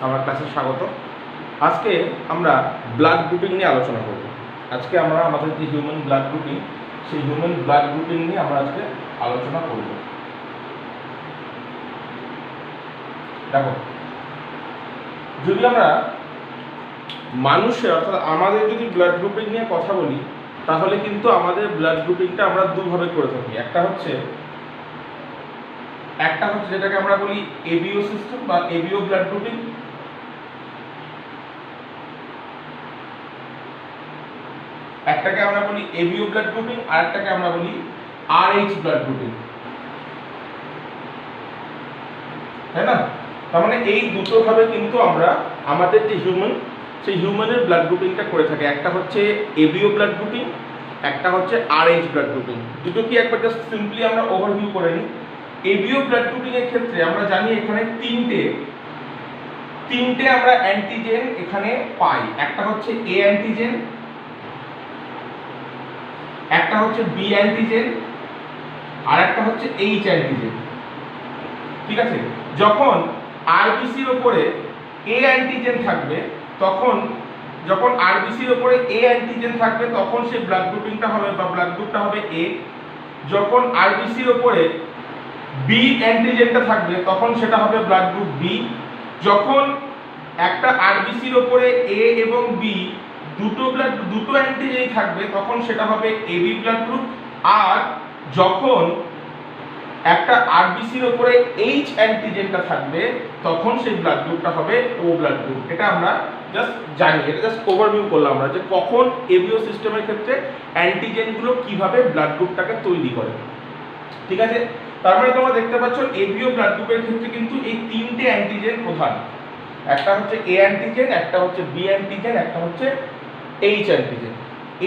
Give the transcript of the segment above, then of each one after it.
আমার ক্লাসে স্বাগত। আজকে আমরা ব্লাড গ্রুপিং নিয়ে আলোচনা করব। আজকে আমরা আমাদের যে হিউম্যান ব্লাড গ্রুপিং, সেই হিউম্যান ব্লাড গ্রুপিং নিয়ে আমরা আজকে আলোচনা করব। দেখো, যদি আমরা মানুষের অর্থাৎ আমাদের যদি ব্লাড গ্রুপিং নিয়ে কথা বলি, তাহলে কিন্তু আমাদের ব্লাড গ্রুপিংটা আমরা দুভাবে করে থাকি। একটা হচ্ছে যেটাকে আমরা বলি এবিও সিস্টেম বা এবিও ব্লাড গ্রুপিং। একটাকে আমরা বলি এবিও ব্লাড গ্রুপিং, আর একটাকে আমরা বলি আরএইচ ব্লাড গ্রুপিং, তাই না? তার মানে এই দুটো ভাবে কিন্তু আমরা আমাদের যে সেই হিউম্যানের ব্লাড গ্রুপিংটা করে থাকি। একটা হচ্ছে এবিও ব্লাড গ্রুপিং, একটা হচ্ছে আরএইচ ব্লাড গ্রুপিং। দুটো কি একবার জাস্ট সিম্পলি আমরা ওভারভিউ করে নিই। এবিও ব্লাড গ্রুপিং এর ক্ষেত্রে আমরা জানি এখানে তিনটে আমরা অ্যান্টিজেন এখানে পাই। একটা হচ্ছে এ অ্যান্টিজেন, একটা হচ্ছে বি অ্যান্টিজেন, আর একটা হচ্ছে এইচ অ্যান্টিজেন। ঠিক আছে? যখন আরবিসির উপরে এ অ্যান্টিজেন থাকবে, যখন আরবিসির উপরে এ অ্যান্টিজেন থাকবে তখন সেই ব্লাড গ্রুপিংটা হবে বা ব্লাড গ্রুপটা হবে এ। যখন আরবিসির উপরে বি অ্যান্টিজেনটা থাকবে তখন সেটা হবে ব্লাড গ্রুপ বি। যখন একটা আরবিসির উপরে এ এবং বি দুটো অ্যান্টিজেনই থাকবে তখন সেটা হবে এবি ব্লাড গ্রুপ। আর যখন একটা আরবিসির উপরে এইচ অ্যান্টিজেনটা থাকবে তখন সেই ব্লাড গ্রুপটা হবে ও ব্লাড গ্রুপ। এটা আমরা জাস্ট জানি, এটা জাস্ট ওভারভিউ করলাম আমরা যে কখন এবিও সিস্টেমের ক্ষেত্রে অ্যান্টিজেনগুলো কিভাবে ব্লাড গ্রুপটাকে তৈরি করে। ঠিক আছে? তার মানে তোমরা দেখতে পাচ্ছ এবিও ব্লাড গ্রুপের ক্ষেত্রে কিন্তু এই তিনটে অ্যান্টিজেন প্রধান। একটা হচ্ছে এ অ্যান্টিজেন, একটা হচ্ছে বি অ্যান্টিজেন, একটা হচ্ছে এইচ অ্যান্টিজেন।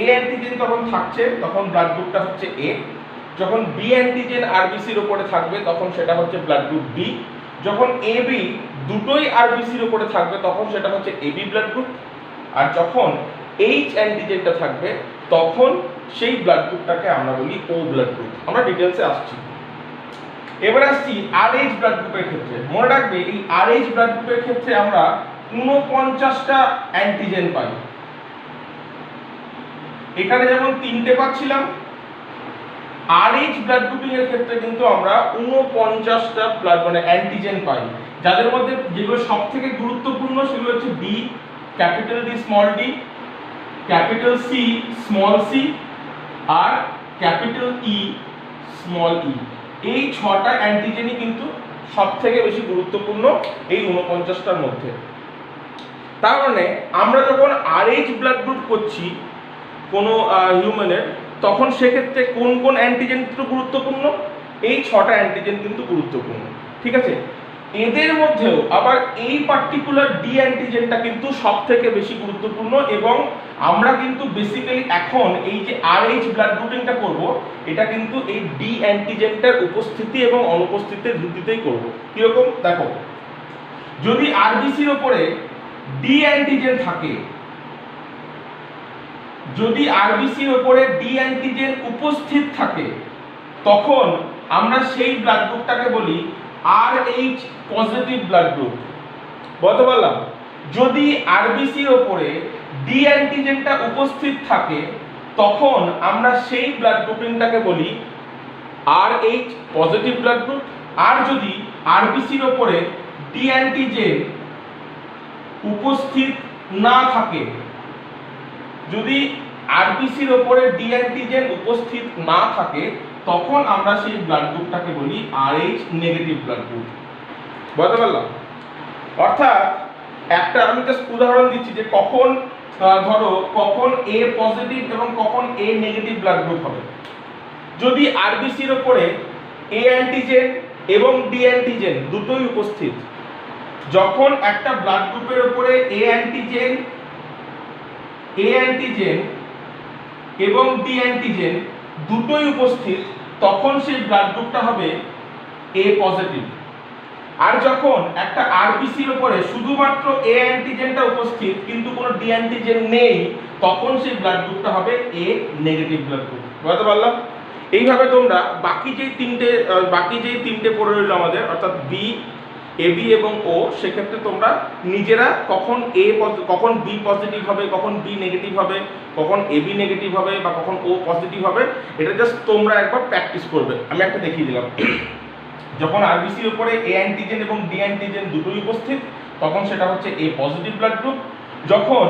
এ অ্যান্টিজেন তখন থাকছে তখন ব্লাড গ্রুপটা হচ্ছে এ। যখন বি অ্যান্টিজেন আরবিসির উপরে থাকবে তখন সেটা হচ্ছে ব্লাড গ্রুপ বি। যখন এ বি দুটোই আরবিসির উপরে থাকবে তখন সেটা হচ্ছে এবি ব্লাড গ্রুপ। আর যখন এইচ অ্যান্টিজেনটা থাকবে তখন সেই ব্লাড গ্রুপটাকে আমরা বলি ও ব্লাড গ্রুপ। আমরা ডিটেলসে আসছি। এবার আসছি আরএইচ ব্লাড গ্রুপের ক্ষেত্রে। মনে রাখবে এই আরএইচ ব্লাড গ্রুপের ক্ষেত্রে আমরা 49টা অ্যান্টিজেন পাই। এখানে যেমন 3টে পাচ্ছিলাম, আরএইচ ব্লাড গ্রুপিং এর ক্ষেত্রে কিন্তু আমরা 49টা অ্যান্টিজেন পাই। যাদের মধ্যে যেগুলো সবথেকে গুরুত্বপূর্ণ সেগুলো হচ্ছে D, capital D small D, capital C small C, আর ক্যাপিটাল ই স্মল ই। এই 6টা অ্যান্টিজেনই কিন্তু সবথেকে বেশি গুরুত্বপূর্ণ এই 49টার মধ্যে। তার মানে আমরা যখন আরএইচ ব্লাড গ্রুপ করছি কোনো হিউম্যানের, তখন সেক্ষেত্রে কোন কোন অ্যান্টিজেন গুরুত্বপূর্ণ? এই 6টা অ্যান্টিজেন কিন্তু গুরুত্বপূর্ণ। ঠিক আছে? এদের মধ্যেও আবার এই পার্টিকুলার ডি অ্যান্টিজেনটা কিন্তু সবথেকে বেশি গুরুত্বপূর্ণ, এবং আমরা কিন্তু বেসিক্যালি এখন এই যে আরএইচ ব্লাড গ্রুপিংটা করব, এটা কিন্তু এই ডি অ্যান্টিজেনটার উপস্থিতি এবং অনুপস্থিতির ভিত্তিতেই করব। কিরকম? দেখো, যদি আরবিসির উপরে ডি অ্যান্টিজেন থাকে, যদি আরবিসির উপরে ডি অ্যান্টিজেন উপস্থিত থাকে তখন আমরা সেই ব্লাড গ্রুপটাকে বলি আরএইচ পজিটিভ ব্লাড গ্রুপ। বলতে পারলাম? যদি আরবিসির উপরে ডি অ্যান্টিজেনটা উপস্থিত থাকে তখন আমরা সেই ব্লাড গ্রুপিংটাকে বলি আরএইচ পজিটিভ ব্লাড গ্রুপ। আর যদি আরবিসির উপরে ডি অ্যান্টিজেন উপস্থিত না থাকে, যদি আরবিসির উপরে ডি অ্যান্টিজেন উপস্থিত না থাকে তখন আমরা সেই ব্লাড গ্রুপটাকে বলি আরএইচ নেগেটিভ ব্লাড গ্রুপ। বুঝতে পারলাম? অর্থাৎ একটা আমি জাস্ট উদাহরণ দিচ্ছি যে কখন কখন এ পজিটিভ এবং কখন এ নেগেটিভ ব্লাড গ্রুপ হবে। যদি আরবিসির উপরে এ অ্যান্টিজেন এবং ডি অ্যান্টিজেন দুটোই উপস্থিত, যখন একটা ব্লাড গ্রুপের উপরে এ অ্যান্টিজেন এবং ডি অ্যান্টিজেন দুটোই উপস্থিত তখন সেই ব্লাড গ্রুপটা হবে এ পজিটিভ। আর যখন একটা আরবিসির উপরে শুধুমাত্র এ অ্যান্টিজেনটা উপস্থিত কিন্তু কোনো ডি অ্যান্টিজেন নেই তখন সেই ব্লাড গ্রুপটা হবে এ নেগেটিভ ব্লাড গ্রুপ। বুঝতে পারলাম? এইভাবে তোমরা বাকি যেই তিনটে পড়ে রইল আমাদের, অর্থাৎ বি, এবি এবং ও, সেক্ষেত্রে তোমরা নিজেরা কখন কখন বি পজিটিভ হবে, কখন বি নেগেটিভ হবে, কখন এবি নেগেটিভ হবে বা কখন ও পজিটিভ হবে, এটা জাস্ট তোমরা একবার প্র্যাকটিস করবে। আমি একটা দেখিয়ে দিলাম। যখন আরবিসির উপরে এ অ্যান্টিজেন এবং ডি অ্যান্টিজেন দুটোই উপস্থিত, তখন সেটা হচ্ছে এ পজিটিভ ব্লাড গ্রুপ। যখন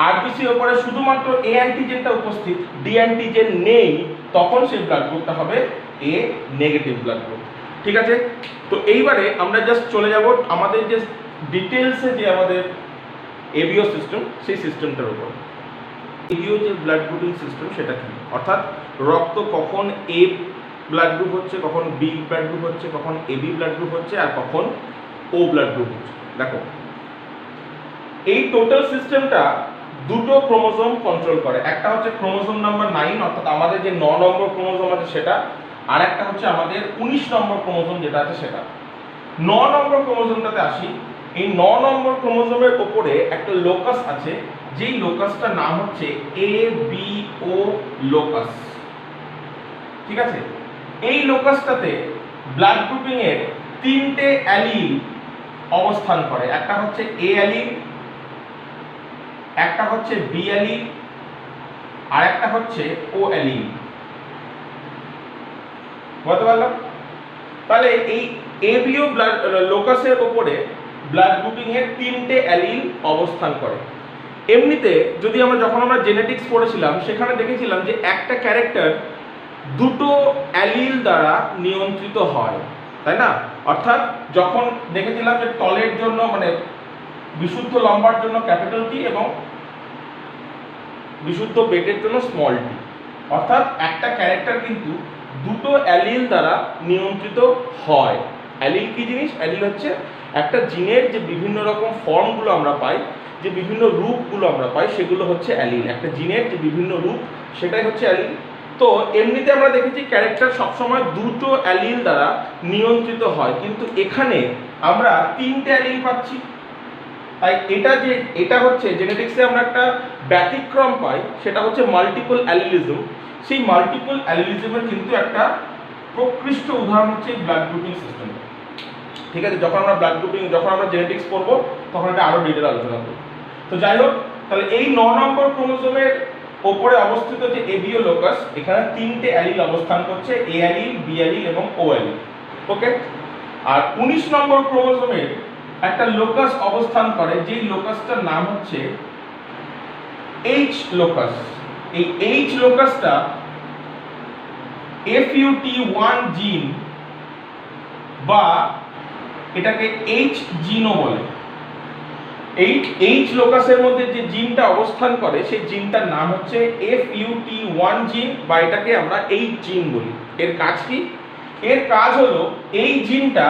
আরবিসির উপরে শুধুমাত্র এ অ্যান্টিজেনটা উপস্থিত, ডি অ্যান্টিজেন নেই, তখন সেই ব্লাড গ্রুপটা হবে এ নেগেটিভ ব্লাড গ্রুপ। ঠিক আছে? তো এইবারে আমরা জাস্ট চলে যাব আমাদের যে ডিটেলসে যে আমাদের এবিও সিস্টেম, সেই সিস্টেমটার উপর। এবিও যে ব্লাড গ্রুপিং সিস্টেম সেটা কি, অর্থাৎ রক্ত কখন এ ব্লাড গ্রুপ হচ্ছে, কখন বি ব্লাড গ্রুপ হচ্ছে, কখন এবি ব্লাড গ্রুপ হচ্ছে, আর কখন ও ব্লাড গ্রুপ হচ্ছে। দেখো, এই টোটাল সিস্টেমটা দুটো ক্রোমোজোম কন্ট্রোল করে। একটা হচ্ছে ক্রোমোজোম নাম্বার 9, অর্থাৎ আমাদের যে 9 নম্বর ক্রোমোজোম আছে সেটা, আর একটা হচ্ছে আমাদের 19 নম্বর ক্রোমোজোম যেটা আছে সেটা। 9 নম্বর ক্রোমোজোমটাতে আসি। এই 9 নম্বর ক্রোমোজোমের উপরে একটা লোকাস আছে, যেই লোকাসটার নাম হচ্ছে ABO লোকাস। ঠিক আছে? এই লোকাসটাতে ব্লাড গ্রুপিং এর 3টে অ্যালিল অবস্থান করে। একটা হচ্ছে এ অ্যালিল, একটা হচ্ছে বি অ্যালিল, আর একটা হচ্ছে ও অ্যালিল। বুঝতে পারলাম? তাহলে এই এবিও ব্লাড লোকাসের উপরে ব্লাড গ্রুপিং এর 3টে অ্যালিল অবস্থান করে। এমনিতে যদি যখন আমরা জেনেটিক্স পড়েছিলাম, সেখানে দেখেছিলাম যে একটা ক্যারেক্টার দুটো অ্যালিল দ্বারা নিয়ন্ত্রিত হয়, তাই না? অর্থাৎ যখন দেখেছিলাম যে তলের জন্য বিশুদ্ধ লম্বার জন্য ক্যাপিটাল টি এবং বিশুদ্ধ পেটের জন্য স্মল টি। অর্থাৎ একটা ক্যারেক্টার কিন্তু দুটো অ্যালিল দ্বারা নিয়ন্ত্রিত হয়। অ্যালিল কি জিনিস? অ্যালিল হচ্ছে একটা জিনের যে বিভিন্ন রকম ফর্মগুলো আমরা পাই, যে বিভিন্ন রূপগুলো আমরা পাই, সেগুলো হচ্ছে অ্যালিল। একটা জিনের যে বিভিন্ন রূপ, সেটাই হচ্ছে অ্যালিল। তো এমনিতে আমরা দেখেছি ক্যারেক্টার সবসময় দুটো অ্যালিল দ্বারা নিয়ন্ত্রিত হয়, কিন্তু এখানে আমরা 3টে অ্যালিল পাচ্ছি। তাই এটা হচ্ছে জেনেটিক্সে আমরা একটা ব্যতিক্রম পাই, সেটা হচ্ছে মাল্টিপল অ্যালিলিজম। সেই মাল্টিপল অ্যালিলিজমের কিন্তু একটা প্রকৃষ্ট উদাহরণ হচ্ছে ব্লাড গ্রুপিং সিস্টেম। ঠিক আছে? যখন আমরা জেনেটিক্স পড়বো, তখন এটা আরো ডিটেইল আলোচনা করব। তো যাই হোক, তাহলে এই 9 নম্বর ক্রোমোজোমের ওপরে অবস্থিত যে এবিও লোকাস, এখানে 3টে অ্যালিল অবস্থান করছে, এ অ্যালিল, বি অ্যালিল এবং ও অ্যালিল। ওকে? আর 19 নম্বর ক্রোমোজোমের একটা লোকাস অবস্থান করে, যেই লোকাসটার নাম হচ্ছে এইচ লোকাস। এই এইচ লোকাসটা FUT1 জিন বা এটাকে এইচ জিনও বলে। এইচ লোকাসের মধ্যে যে জিনটা অবস্থান করে, সেই জিনটার নাম হচ্ছে FUT1 জিন, বা এটাকে আমরা এইচ জিন বলি। এর কাজ কি? এর কাজ হলো এই জিনটা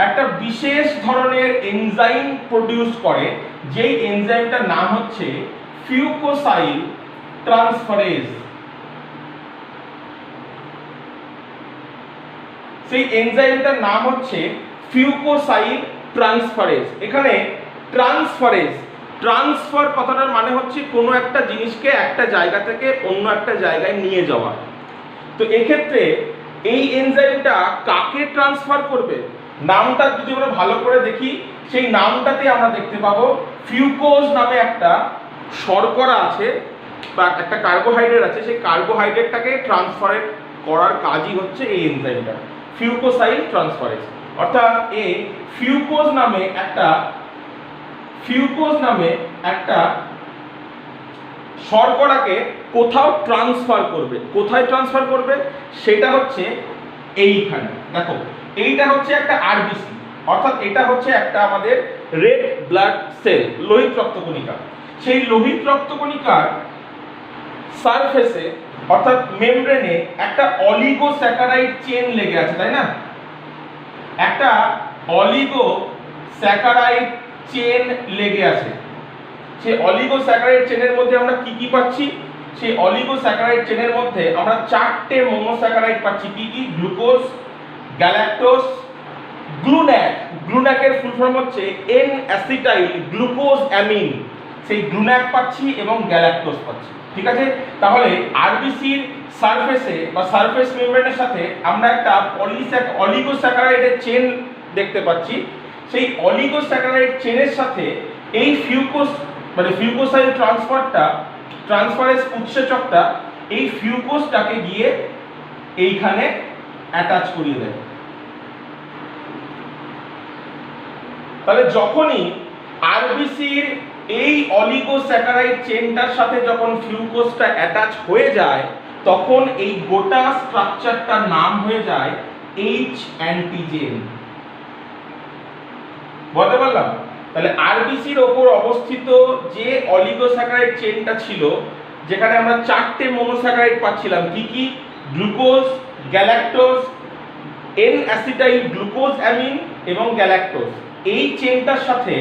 একটা বিশেষ ধরনের এনজাইম প্রডিউস করে, যেই এনজাইমটার নাম হচ্ছে ফিউকোসাইল ট্রান্সফারেজ। সেই এনজাইমটার নাম হচ্ছে ফিউকোসাইল ট্রান্সফারেজ। এখানে ট্রান্সফার কথাটার মানে হচ্ছে কোনো একটা জিনিসকে একটা জায়গা থেকে অন্য একটা জায়গায় নিয়ে যাওয়া। তো এক্ষেত্রে এই এনজাইমটা কাকে ট্রান্সফার করবে, নামটা যদি আমরা ভালো করে দেখি, সেই নামটাতে আমরা দেখতে পাবো ফিউকোজ নামে একটা শর্করা আছে বা একটা কার্বোহাইড্রেট আছে। সেই কার্বোহাইড্রেটটাকে ট্রান্সফার করার কাজই হচ্ছে এই এনজাইমটা, ফিউকোসাইল ট্রান্সফারেজ। অর্থাৎ এই ফিউকোজ নামে একটা শর্করাকে কোথায় ট্রান্সফার করবে সেটা হচ্ছে এইখানে। দেখো, এইটা হচ্ছে একটা আরবিসি, অর্থাৎ এটা হচ্ছে একটা আমাদের রেড ব্লাড সেল, লোহিত রক্তকণিকা। সেই লোহিত রক্তকণিকার সারফেসে অর্থাৎ মেমব্রেনে একটা অলিগোস্যাকারাইড চেন লেগে আছে, তাই না? একটা অলিগোস্যাকারাইড চেন লেগে আছে। সেই অলিগোস্যাকারাইড চেনের মধ্যে আমরা কি পাচ্ছি? সেই অলিগোস্যাকারাইড চেনের মধ্যে আমরা 4টে মনোস্যাকারাইড পাচ্ছি। কি? Glucose, galactose, GluNAc. গ্লুন্যাকের ফুল ফর্ম হচ্ছে এন অ্যাসিটাইল গ্লুকোজ অ্যামিন। সেই গ্লুন্যাক পাচ্ছি এবং গ্যালাক্টোজ পাচ্ছি। ঠিক আছে? তাহলে আরবিসির সারফেসে বা সারফেস মেমব্রেনের সাথে আমরা একটা অলিগোস্যাকারাইডের চেন দেখতে পাচ্ছি। সেই অলিগোস্যাকারাইড চেনের সাথে এই ফিউকোসাইল ট্রান্সফারেজ উৎসেচকটা এই ফিউকোসটাকে গিয়ে এইখানে অ্যাটাচ করিয়ে দেয়। তাহলে যখনই আরবিসির এই অলিগোস্যাকারাইড চেনটার সাথে যখন ফিউকোসটা অ্যাটাচ হয়ে যায় তখন এই গোটা স্ট্রাকচারটার নাম হয়ে যায় এইচ অ্যান্টিজেন। বলতে পারলাম? তাহলে আরবিসির ওপর অবস্থিত যে অলিগোস্যাকারাইড চেনটা ছিল, যেখানে আমরা 4টে মনোস্যাকারাইড পাচ্ছিলাম, কি কি? Glucose, galactose, N acetyl glucose amine এবং গ্যালাক্টোজ। এই চেনটার সাথে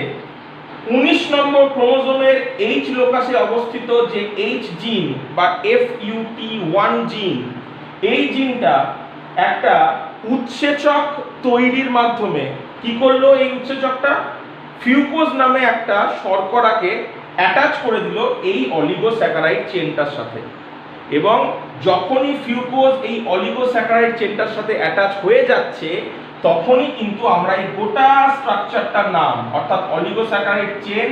19 নম্বর ক্রোমোজোমের এইচ লোকাসে অবস্থিত যে এইচ জিন বা FUT1 জিন, এই জিনটা একটা উৎসেচক তৈরির মাধ্যমে কি করলো? এই উৎসেচকটা ফিউকোজ নামে একটা শর্করাকে অ্যাটাচ করে দিল এই অলিগোস্যাকারাইড চেনটার সাথে। এবং যখনই ফিউকোজ এই অলিগোস্যাকারাইড চেনটার সাথে অ্যাটাচ হয়ে যাচ্ছে তখনই কিন্তু আমরা এই গোটা স্ট্রাকচারটার নাম, অর্থাৎ অলিগোস্যাকারাইড চেন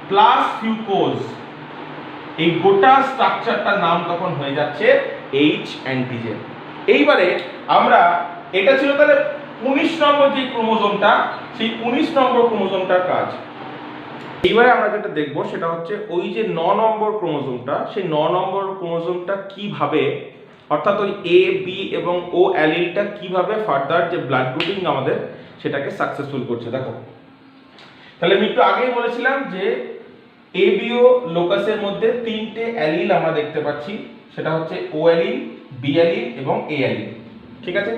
প্লাস ফিউকোজ, এই গোটা স্ট্রাকচারটার নাম তখন হয়ে যাচ্ছে এইচ অ্যান্টিজেন। এইবারে আমরা, এটা ছিল তাহলে 19 নম্বর যে ক্রোমোজোমটা, সেই 19 নম্বর ক্রোমোজোমটার কাজ। এইবারে আমরা যেটা দেখব সেটা হচ্ছে ওই যে 9 নম্বর ক্রোমোজোমটা, সেই 9 নম্বর ক্রোমোজোমটা কিভাবে, অর্থাৎ ওই A, B এবং O অ্যালিলটা কিভাবে ফার্দার যে ব্লাড গ্রুপিং আমাদের সেটাকে সাকসেসফুল করছে। দেখো, তাহলে আমি একটু আগেই বলেছিলাম যে ABO লোকাসের মধ্যে 3টে অ্যালিল আমরা দেখতে পাচ্ছি, সেটা হচ্ছে O অ্যালিল, B অ্যালিল এবং A অ্যালিল। ঠিক আছে,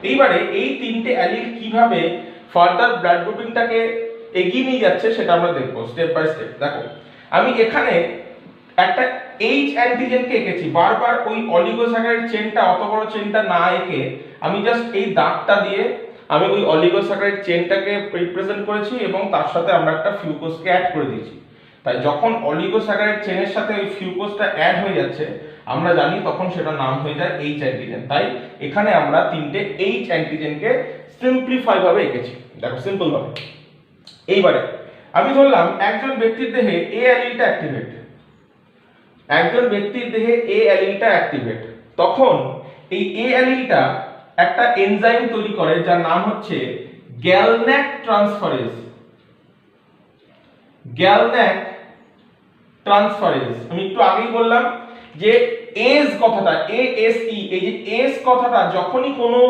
এইবারে এই 3টে অ্যালিল কিভাবে ফার্দার ব্লাড গ্রুপিংটাকে এগিয়ে নিয়ে যাচ্ছে সেটা আমরা দেখব স্টেপ বাই স্টেপ। দেখো, আমি এখানে একটা এইচ অ্যান্টিজেনকে এঁকেছি। বারবার ওই অলিগোস্যাকারাইড চেনটা, অত বড় চেনটা না এঁকে আমি জাস্ট এই দাগটা দিয়ে আমি ওই অলিগোস্যাকারাইড চেনটাকে রিপ্রেজেন্ট করেছি এবং তার সাথে আমরা একটা ফিউকোজকে অ্যাড করে দিয়েছি। তাই যখন অলিগোস্যাকারাইড চেনের সাথে ওই ফিউকোজটা অ্যাড হয়ে যাচ্ছে আমরা জানি তখন সেটার নাম হয়ে যায় এইচ অ্যান্টিজেন। তাই এখানে আমরা 3টে এইচ অ্যান্টিজেনকে সিম্পলিফাই ভাবে এঁকেছি। দেখো, সিম্পল ভাবে। এইবারে আমি ধরলাম একজন ব্যক্তির দেহে এ অ্যালিলটা অ্যাক্টিভেট, একজন ব্যক্তির দেহে এ অ্যালিলটা অ্যাক্টিভেট, তখন এই এ অ্যালিলটা একটা এনজাইম তৈরি করে যার নাম হচ্ছে গ্যালন্যাক ট্রান্সফারেজ। গ্যালন্যাক ট্রান্সফারেজ, আমি একটু আগেই বললাম যে এস কথাটা, ASE, এই যে এস কথাটা যখনই কোনো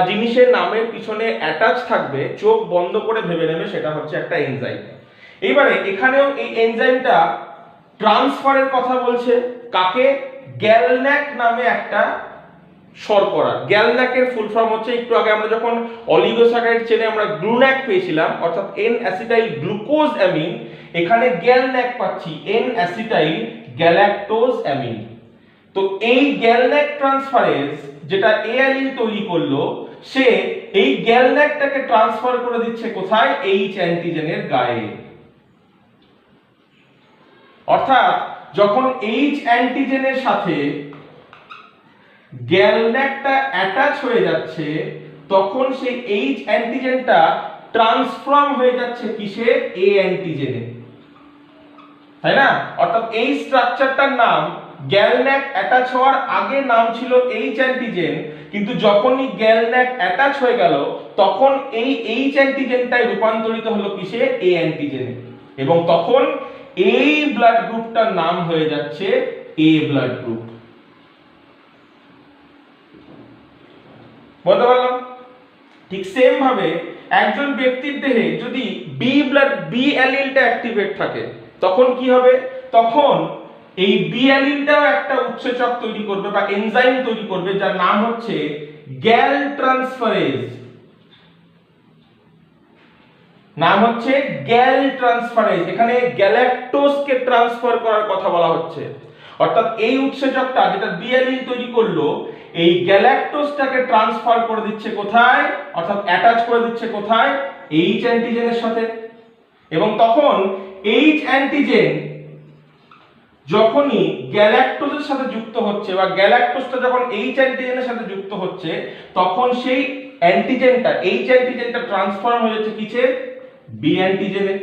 জিনিসের নামের পিছনে অ্যাটাচ থাকবে চোখ বন্ধ করে ভেবে নেবে সেটা হচ্ছে একটা এনজাইম। এইবারে এখানেও এই এনজাইমটা ট্রান্সফারের কথা বলছে। কাকে? গ্যালন্যাক নামে একটা শর্করা। গ্যালন্যাকের ফুল ফর্ম হচ্ছে, একটু আগে আমরা যখন অলিগোস্যাকারাইড চেনে আমরা গ্লুন্যাক পেয়েছিলাম, অর্থাৎ এন অ্যাসিটাইল গ্লুকোজ অ্যামিন, এখানে গ্যালন্যাক পাচ্ছি, এন অ্যাসিটাইল গ্যালাক্টোজ অ্যামিন। তো এই গ্যালন্যাক ট্রান্সফারেজ যেটা এ অ্যালিল তৈরি করলো, সে এই গ্যালন্যাকটাকে ট্রান্সফার করে দিচ্ছে কোথায়? এইচ অ্যান্টিজেনের গায়ে। অর্থাৎ যখন এইচ অ্যান্টিজেনের সাথে গ্যালন্যাকটা অ্যাটাচ হয়ে যাচ্ছে তখন সেই এইচ অ্যান্টিজেনটা ট্রান্সফর্ম হয়ে যাচ্ছে কিসে? এ অ্যান্টিজেনে, তাই না? অর্থাৎ এই স্ট্রাকচারটার নাম গ্যালন্যাক অ্যাটাচ হওয়ার আগে নাম ছিল এইচ অ্যান্টিজেন, কিন্তু যখনই গ্যালন্যাক অ্যাটাচ হয়ে গেল তখন এই এইচ অ্যান্টিজেনটাই রূপান্তরিত হলো কিসে? এ অ্যান্টিজেনে, এবং তখন এই ব্লাড গ্রুপটার নাম হয়ে যাচ্ছে এ ব্লাড গ্রুপ। বলতে পারলাম? ঠিক সেম ভাবে একজন ব্যক্তির দেহে যদি বি অ্যালিলটা অ্যাক্টিভেট থাকে তখন কি হবে? তখন এই বি অ্যালিলটাও একটা উৎসেচক তৈরি করবে বা এনজাইম তৈরি করবে যার নাম হচ্ছে গ্যাল ট্রান্সফারেজ। নাম হচ্ছে গ্যাল ট্রান্সফারেজ। এখানে গ্যালাক্টোজকে ট্রান্সফার করার কথা বলা হচ্ছে। অর্থাৎ এই উৎসেচকটা যেটা বি অ্যালিল তৈরি করলো, এই গ্যালাক্টোজটাকে ট্রান্সফার করে দিচ্ছে কোথায়? অর্থাৎ অ্যাটাচ করে দিচ্ছে কোথায়? এইচ অ্যান্টিজেনের সাথে। এবং তখন এইচ অ্যান্টিজেন যখনই গ্যালাক্টোজের সাথে যুক্ত হচ্ছে বা গ্যালাক্টোজটা যখন এইচ অ্যান্টিজেনের সাথে যুক্ত হচ্ছে তখন সেই অ্যান্টিজেনটা, এইচ অ্যান্টিজেনটা ট্রান্সফর্ম হয়ে যাচ্ছে কিসে? বি অ্যান্টিজেনে,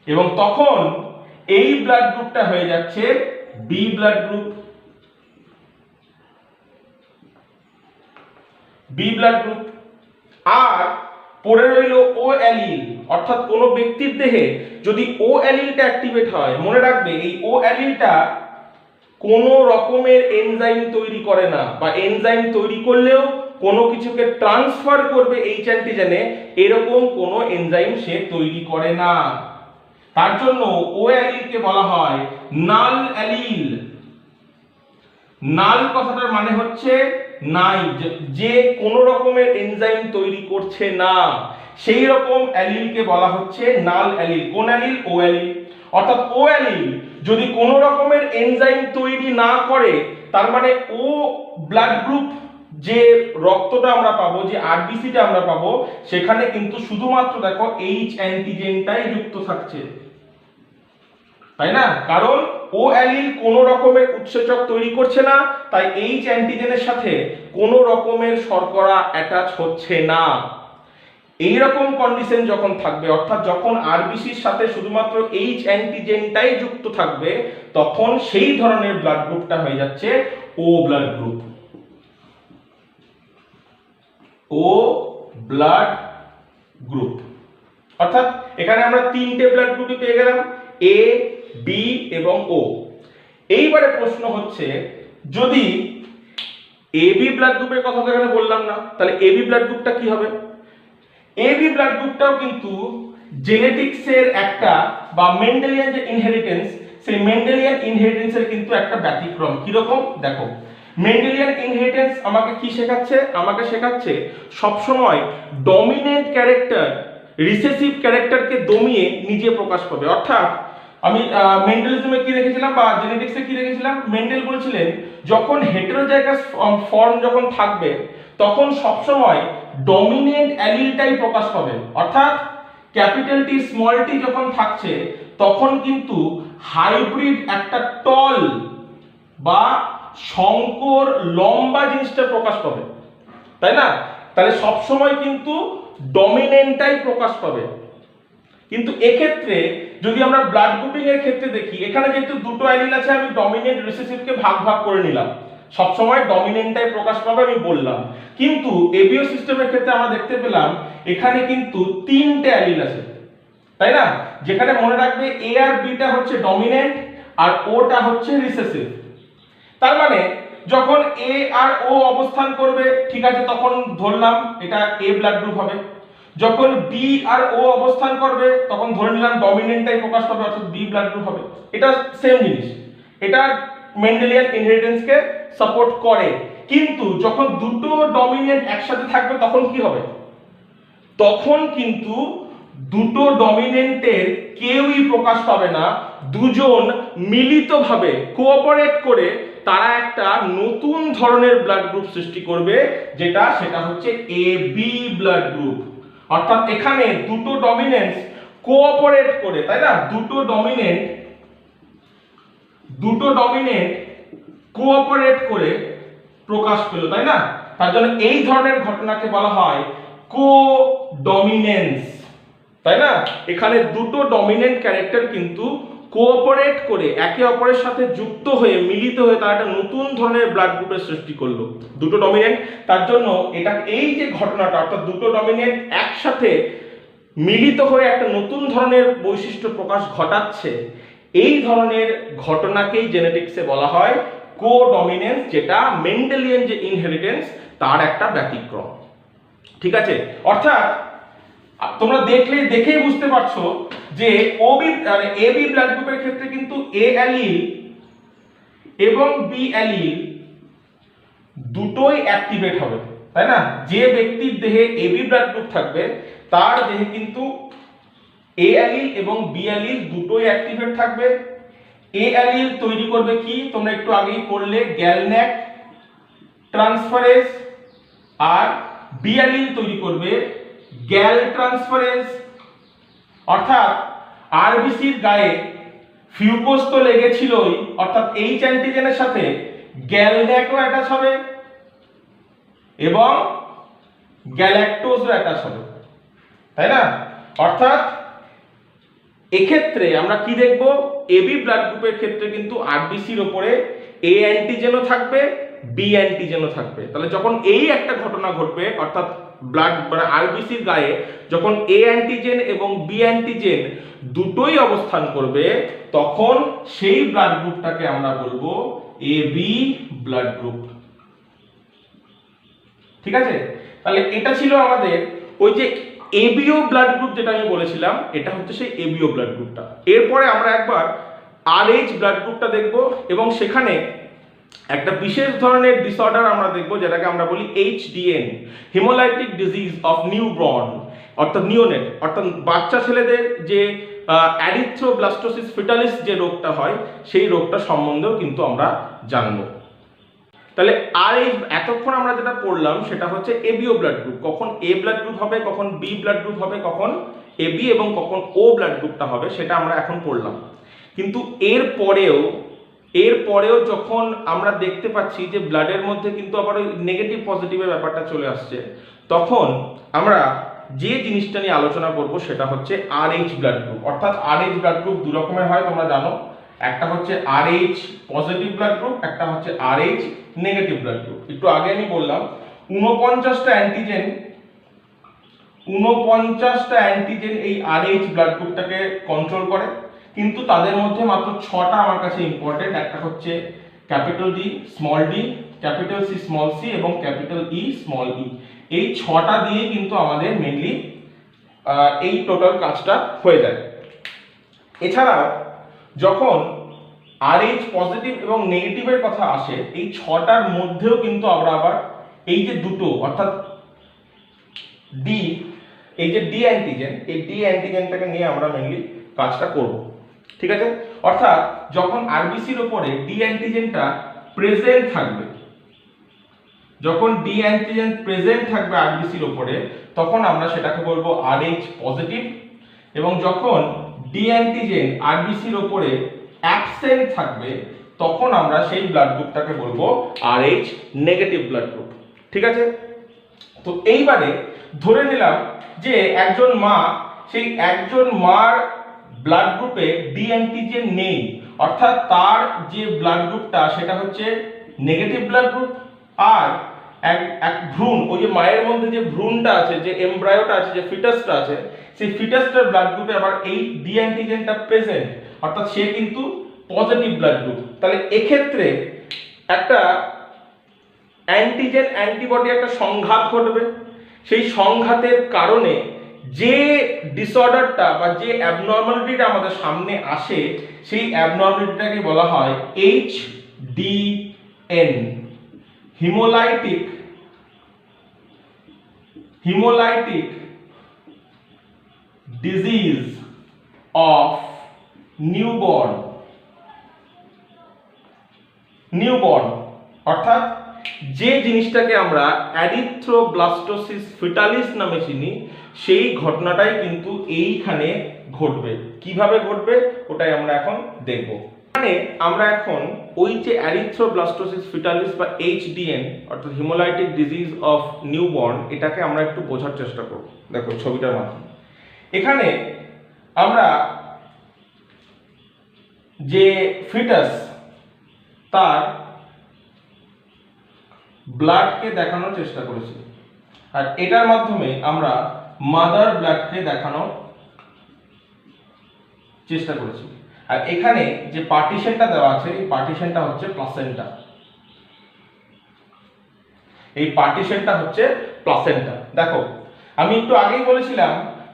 এবং তখন এই ব্লাড গ্রুপটা হয়ে যাচ্ছে B blood group. B blood group. আর পড়ে রইল ও অ্যালিল, অর্থাৎ কোনো ব্যক্তির দেহে যদি ও অ্যালিলটা অ্যাক্টিভেট হয়, মনে রাখবে এই ও অ্যালিলটা কোনো রকমের এনজাইম তৈরি করে না, বা এনজাইম তৈরি করলেও কোনো কিছুকে ট্রান্সফার করবে এইচ অ্যান্টিজেনে, এরকম কোনো এনজাইম সে তৈরি করে না। তার জন্য ও অ্যালিলকে বলা হয় নাল অ্যালিল। নাল কথাটার মানে হচ্ছে নাই, যে কোনো রকমের এনজাইম তৈরি করছে না, সেই রকম অ্যালিলকে বলা হচ্ছে নাল অ্যালিল। কোন অ্যালিল? ও অ্যালিল। অর্থাৎ ও অ্যালিল যদি কোনো রকমের এনজাইম তৈরি না করে, তার মানে ও ব্লাড গ্রুপ, যে রক্তটা আমরা পাবো, যে আরবিসিটা আমরা পাবো, সেখানে কিন্তু শুধুমাত্র দেখো এইচ অ্যান্টিজেনটাই যুক্ত থাকছে, তাই না? কারণ ও অ্যালিল কোনো রকমের উৎসেচক তৈরি করছে না, তাই এইচ অ্যান্টিজেনের সাথে কোনো রকমের শর্করা অ্যাটাচ হচ্ছে না। এই রকম কন্ডিশন যখন থাকবে, অর্থাৎ যখন আরবিসির সাথে শুধুমাত্র এইচ অ্যান্টিজেনটাই যুক্ত থাকবে, তখন সেই ধরনের ব্লাড গ্রুপটা হয়ে যাচ্ছে ও ব্লাড গ্রুপ। ও ব্লাড গ্রুপ। অর্থাৎ এখানে আমরা তিনটে ব্লাড গ্রুপই পেয়ে গেলাম, এ, বি এবং ও। এইবারে প্রশ্ন হচ্ছে, যদি এবি ব্লাড গ্রুপের কথা তো এখানে বললাম না, তাহলে এবি ব্লাড গ্রুপটা কি হবে? এবি ব্লাড গ্রুপটাও কিন্তু জেনেটিক্সের একটা, বা মেন্ডেলিয়ান যে ইনহেরিটেন্স, সেই মেন্ডেলিয়ান ইনহেরিটেন্সের কিন্তু একটা ব্যতিক্রম। কিরকম? দেখো, মেন্ডেলিয়ান ইনহেরিটেন্স আমাকে কি শেখাচ্ছে? আমাকে শেখাচ্ছে সবসময় ডমিনেন্ট ক্যারেক্টার রিসেসিভ ক্যারেক্টারকে দমিয়ে নিজে প্রকাশ পাবে। অর্থাৎ আমি মেন্ডেলিজমে কি দেখেছিলাম, বা জেনেটিক্সে কি দেখেছিলাম, মেন্ডেল বলছিলেন যখন হেটেরোজাইগাস ফর্ম যখন থাকবে, তখন সবসময় ডমিনেন্ট অ্যালিলটাই প্রকাশ পাবে। অর্থাৎ ক্যাপিটাল টি স্মল টি যখন থাকছে, তখন কিন্তু হাইব্রিড একটা টল বা সংকর লম্বা জিনিসটা প্রকাশ পাবে, তাই না? তাহলে সবসময় কিন্তু ডমিনেন্টটাই প্রকাশ পাবে। কিন্তু এক্ষেত্রে যদি আমরা ব্লাড গ্রুপিং এর ক্ষেত্রে দেখি, এখানে যেহেতু দুটো অ্যালিল আছে, আমি ডমিনেন্ট রিসেসিভকে ভাগ ভাগ করে নিলাম, সবসময় ডমিনেন্টটাই প্রকাশ পাবে আমি বললাম। কিন্তু এবিও সিস্টেমের ক্ষেত্রে আমরা দেখতে পেলাম এখানে কিন্তু তিনটে অ্যালিল আছে, তাই না? যেখানে মনে রাখবে এ আর বিটা হচ্ছে ডমিনেন্ট আর ওটা হচ্ছে রিসেসিভ। তার মানে যখন এ আর ও অবস্থান করবে, ঠিক আছে, তখন ধরলাম এটা এ ব্লাড গ্রুপ হবে। যখন বি আর ও অবস্থান করবে, তখন ধরে নিলাম ডমিনেন্টটাই প্রকাশ পাবে, অর্থাৎ বি ব্লাড গ্রুপ হবে। এটা সেম জিনিস, এটা মেন্ডেলিয়ান ইনহেরিটেন্সকে সাপোর্ট করে। কিন্তু যখন দুটো ডমিনেন্ট একসাথে থাকবে, তখন কি হবে? তখন কিন্তু দুটো ডমিনেন্টের কেউই প্রকাশ পাবে না, দুজন মিলিতভাবে কোঅপারেট করে তারা একটা নতুন ধরনের ব্লাড গ্রুপ সৃষ্টি করবে, সেটা হচ্ছে এ বি ব্লাড গ্রুপ। অর্থাৎ এখানে দুটো ডমিনেন্টস কোঅপারেট করে, তাই না? দুটো ডমিনেন্ট কোঅপারেট করে প্রকাশ পেল, তাই না? তার জন্য এই ধরনের ঘটনাকে বলা হয় কোডমিনেন্স, তাই না? এখানে দুটো ডমিনেন্ট ক্যারেক্টার কিন্তু কোঅপারেট করে একে অপরের সাথে যুক্ত হয়ে মিলিত হয়ে তারা একটা নতুন ধরনের ব্লাড গ্রুপের সৃষ্টি করলো, দুটো ডমিনেন্ট। তার জন্য এটা, এই যে ঘটনাটা, অর্থাৎ দুটো ডমিনেন্ট একসাথে মিলিত হয়ে একটা নতুন ধরনের বৈশিষ্ট্য প্রকাশ ঘটাচ্ছে, এই ধরনের ঘটনাকেই জেনেটিক্সে বলা হয় কোডমিনেন্স, যেটা মেন্ডেলিয়ান যে ইনহেরিটেন্স তার একটা ব্যতিক্রম। ঠিক আছে? অর্থাৎ তোমরা দেখেই বুঝতে পারছো যে এবি ব্লাড গ্রুপের ক্ষেত্রে কিন্তু এ অ্যালিল এবং বি অ্যালিল দুটোই অ্যাক্টিভেট হবে, তাই না? যে ব্যক্তির দেহে এবি ব্লাড গ্রুপ থাকবে, তার দেহে কিন্তু এ অ্যালিল এবং বি অ্যালিল দুটোই অ্যাক্টিভেট থাকবে। এ অ্যালিল তৈরি করবে কি, তোমরা একটু আগেই পড়লে, গ্যালন্যাক ট্রান্সফারেজ, আর বি অ্যালিল তৈরি করবে গ্যাল ট্রান্সফারেজ। অর্থাৎ আরবিসির গায়ে ফিউকোজ তো লেগেছিলই, অর্থাৎ এইচ অ্যান্টিজেনের সাথে গ্যালন্যাকও অ্যাটাচ হবে এবং গ্যালাক্টোজও অ্যাটাচ হবে, তাই না? অর্থাৎ এক্ষেত্রে আমরা কি দেখব, এবি ব্লাড গ্রুপের ক্ষেত্রে কিন্তু আরবিসির উপরে এ অ্যান্টিজেনও থাকবে, বি অ্যান্টিজেনও থাকবে। তাহলে যখন এই একটা ঘটনা ঘটবে, অর্থাৎ ব্লাড মানে আরবিসির গায়ে যখন এ অ্যান্টিজেন এবং বি অ্যান্টিজেন দুটোই অবস্থান করবে, তখন সেই ব্লাড গ্রুপটাকে আমরা বলবো এবি ব্লাড গ্রুপ। ঠিক আছে, তাহলে এটা ছিল আমাদের ওই যে এবিও ব্লাড গ্রুপ যেটা আমি বলেছিলাম, এটা হচ্ছে সেই এবিও ব্লাড গ্রুপটা। এরপরে আমরা একবার আরএইচ ব্লাড গ্রুপটা দেখব এবং সেখানে একটা বিশেষ ধরনের ডিসঅর্ডার আমরা দেখব যেটাকে আমরা বলি এইচডিএন, হিমোলাইটিক ডিজিজ অফ নিউবর্ন, অর্থাৎ নিওনেট, অর্থাৎ বাচ্চা ছেলেদের যে অ্যারিথ্রোব্লাস্টোসিস ফিটালিস যে রোগটা হয়, সেই রোগটা সম্বন্ধেও কিন্তু আমরা জানবো। তাহলে আর এই এতক্ষণ আমরা যেটা পড়লাম সেটা হচ্ছে এবিও ব্লাড গ্রুপ, কখন এ ব্লাড গ্রুপ হবে, কখন বি ব্লাড গ্রুপ হবে, কখন এবি এবং কখন ও ব্লাড গ্রুপটা হবে, সেটা আমরা এখন পড়লাম। কিন্তু এরপরেও যখন আমরা দেখতে পাচ্ছি যে ব্লাডের মধ্যে কিন্তু আবার ওই নেগেটিভ পজিটিভের ব্যাপারটা চলে আসছে, তখন আমরা যে জিনিসটা নিয়ে আলোচনা করব সেটা হচ্ছে আরএইচ ব্লাড গ্রুপ। অর্থাৎ আরএইচ ব্লাড গ্রুপ দু রকমের হয়, তোমরা জানো। একটা হচ্ছে আরএইচ পজিটিভ ব্লাড গ্রুপ, একটা হচ্ছে আরএইচ নেগেটিভ ব্লাড গ্রুপ। একটু আগে আমি বললাম 49টা অ্যান্টিজেন এই আরএইচ ব্লাড গ্রুপটাকে কন্ট্রোল করে, কিন্তু তাদের মধ্যে মাত্র 6টা আমার কাছে ইম্পর্টেন্ট। একটা হচ্ছে capital D small D, capital C small C এবং ক্যাপিটাল ই স্মল ই। এই 6টা দিয়ে কিন্তু আমাদের মেইনলি এই টোটাল কাজটা হয়ে যায়। এছাড়া যখন আরএইচ পজিটিভ এবং নেগেটিভের কথা আসে, এই 6টার মধ্যেও কিন্তু আমরা আবার এই যে দুটো, অর্থাৎ ডি, এই যে ডি অ্যান্টিজেন, এই ডি অ্যান্টিজেনটাকে নিয়ে আমরা মেইনলি কাজটা করব। ঠিক আছে, অর্থাৎ যখন আরবিসির উপরে ডি অ্যান্টিজেনটা প্রেজেন্ট থাকবে, যখন ডি অ্যান্টিজেন প্রেজেন্ট থাকবে আরবিসির উপরে, তখন আমরা সেটাকে বলবো আরএইচ পজিটিভ। এবং যখন ডি অ্যান্টিজেন আরবিসির উপরে অ্যাবসেন্ট থাকবে, তখন আমরা সেই ব্লাড গ্রুপটাকে বলবো আরএইচ নেগেটিভ ব্লাড গ্রুপ। ঠিক আছে, তো এইবারে ধরে নিলাম যে একজন মার ব্লাড গ্রুপে ডি অ্যান্টিজেন নেই, অর্থাৎ তার যে ব্লাড গ্রুপটা সেটা হচ্ছে নেগেটিভ ব্লাড গ্রুপ। আর এক ভ্রূণ, ওই যে মায়ের মধ্যে যে ভ্রূণটা আছে, যে এমব্রায়োটা আছে, যে ফিটাসটা আছে, সেই ফিটাসটার ব্লাড গ্রুপে আবার এই ডি অ্যান্টিজেনটা প্রেজেন্ট, অর্থাৎ সে কিন্তু পজিটিভ ব্লাড গ্রুপ। তাহলে এক্ষেত্রে একটা অ্যান্টিজেন অ্যান্টিবডি একটা সংঘাত ঘটবে। সেই সংঘাতের কারণে যে ডিসঅর্ডারটা বা যে অ্যাবনর্মালিটিটা আমাদের সামনে আসে, সেই অ্যাবনর্মালিটিটাকে বলা হয় এইচডিএন, হিমোলাইটিক ডিজিজ অফ নিউবর্ন। অর্থাৎ যে জিনিসটাকে আমরা অ্যারিথ্রোব্লাস্টোসিস ফিটালিস নামে চিনি, সেই ঘটনাটাই কিন্তু এইখানে ঘটবে। কিভাবে ঘটবে ওটাই আমরা এখন দেখব। মানে আমরা এখন ওই যে অ্যারিথ্রোব্লাস্টোসিস ফিটালিস বা এইচডিএন, অর্থাৎ হিমোলাইটিক ডিজিজ অফ নিউবর্ন, এটাকে আমরা একটু বোঝার চেষ্টা করব। দেখো ছবিটার মাধ্যমে এখানে আমরা যে ফিটাস, তার ব্লাডকে দেখানোর চেষ্টা করেছি, আর এটার মাধ্যমে আমরা মাদার ব্লাডকে দেখানোর চেষ্টা করেছি। আর এখানে যে পার্টিশনটা দেওয়া আছে, এই পার্টিশনটা হচ্ছে প্লাসেন্টা। দেখো আমি একটু আগেই বলেছিলাম